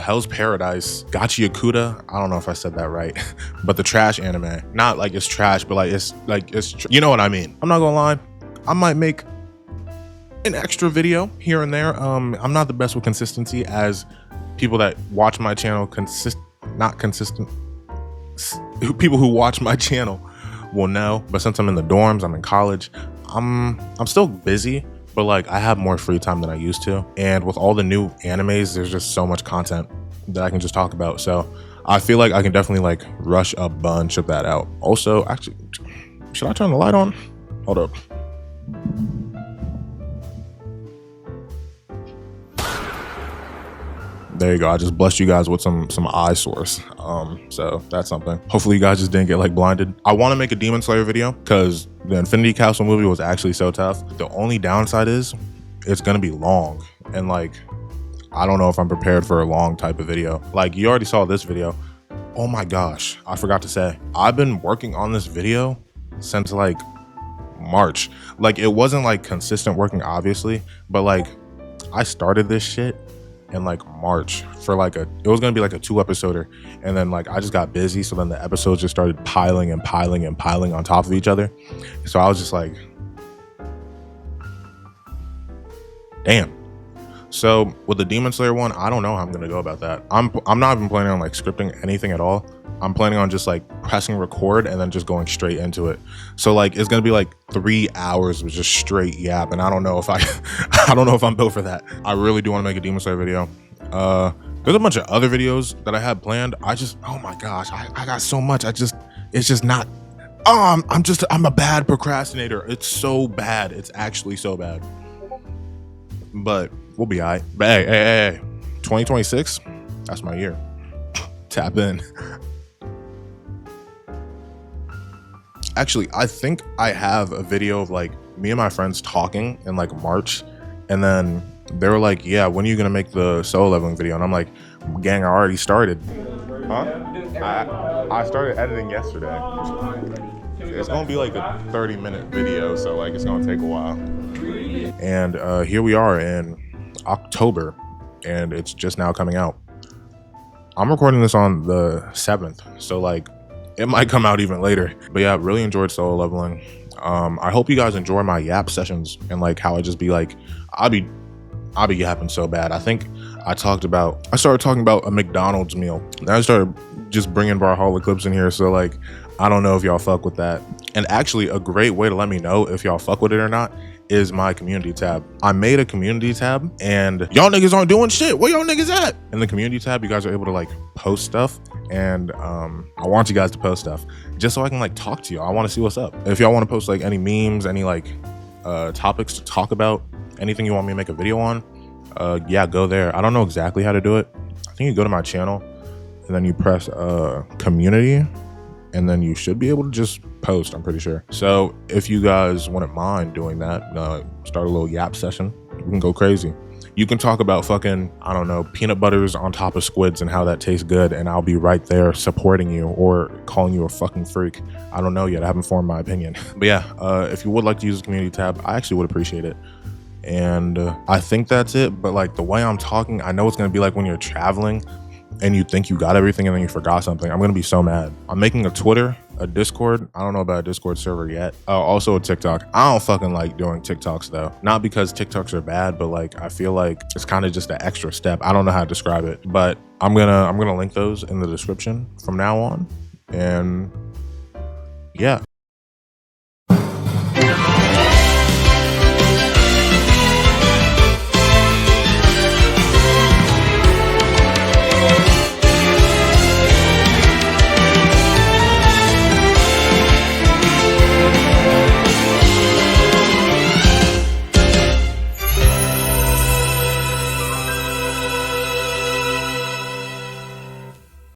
[SPEAKER 1] Hell's Paradise, Gachi Yakuta. I don't know if I said that right, but the trash anime. Not like it's trash, but like you know what I mean. I'm not gonna lie, I might make an extra video here and there. I'm not the best with consistency, as people that watch my channel people who watch my channel will know. But since I'm in the dorms, I'm in college, I'm still busy, but like I have more free time than I used to. And with all the new animes, there's just so much content that I can just talk about. So I feel like I can definitely like rush a bunch of that out. Also, actually, should I turn the light on? Hold up. There you go. I just blessed you guys with some eye source. So that's something. Hopefully you guys just didn't get like blinded. I want to make a Demon Slayer video because the Infinity Castle movie was actually so tough. The only downside is it's gonna be long, and like I don't know if I'm prepared for a long type of video. Like you already saw this video. Oh my gosh, I forgot to say, I've been working on this video since like March. Like it wasn't like consistent working, obviously, but like I started this shit in like March for like it was gonna be like a 2-episoder, and then like I just got busy, so then the episodes just started piling and piling and piling on top of each other. So I was just like, damn. So with the Demon Slayer one, I don't know how I'm gonna go about that. I'm not even planning on like scripting anything at all. I'm planning on just like pressing record and then just going straight into it. So like it's gonna be like 3 hours of just straight yap, and I don't know if I don't know if I'm built for that. I really do want to make a Demon Slayer video. There's a bunch of other videos that I had planned. Oh my gosh, I got so much. It's just not. I'm a bad procrastinator. It's so bad. It's actually so bad. But we'll be all right. But hey, 2026, that's my year. Tap in. Actually, I think I have a video of like me and my friends talking in like March, and then they were like, yeah, when are you gonna make the solo leveling video? And I'm like, gang, I already started. Huh? I started editing yesterday. It's gonna be like a 30-minute video, so like it's gonna take a while. And here we are in October, and it's just now coming out. I'm recording this on the 7th, so like it might come out even later. But yeah, really enjoyed solo leveling. I hope you guys enjoy my yap sessions and like how I just be like, I'll be yapping so bad. I think I started talking about a McDonald's meal. Then I started just bringing Brawlhalla clips in here. So like, I don't know if y'all fuck with that. And actually a great way to let me know if y'all fuck with it or not is my community tab. I made a community tab, and y'all niggas aren't doing shit. Where y'all niggas at? In the community tab, you guys are able to like post stuff, and I want you guys to post stuff just so I can like talk to you. I want to see what's up. If y'all want to post like any memes, any like topics to talk about, anything you want me to make a video on, yeah, go there. I don't know exactly how to do it. I think you go to my channel and then you press community, and then you should be able to just post, I'm pretty sure. So if you guys wouldn't mind doing that, start a little yap session, we can go crazy. You can talk about fucking, I don't know, peanut butters on top of squids and how that tastes good, and I'll be right there supporting you or calling you a fucking freak. I don't know yet, I haven't formed my opinion. But yeah, if you would like to use the community tab, I actually would appreciate it. And I think that's it. But like the way I'm talking, I know it's gonna be like when you're traveling and you think you got everything and then you forgot something. I'm gonna be so mad. I'm making a Twitter, a Discord. I don't know about a Discord server yet. Also a TikTok. I don't fucking like doing TikToks though. Not because TikToks are bad, but like I feel like it's kind of just an extra step. I don't know how to describe it, but I'm gonna link those in the description from now on. And yeah.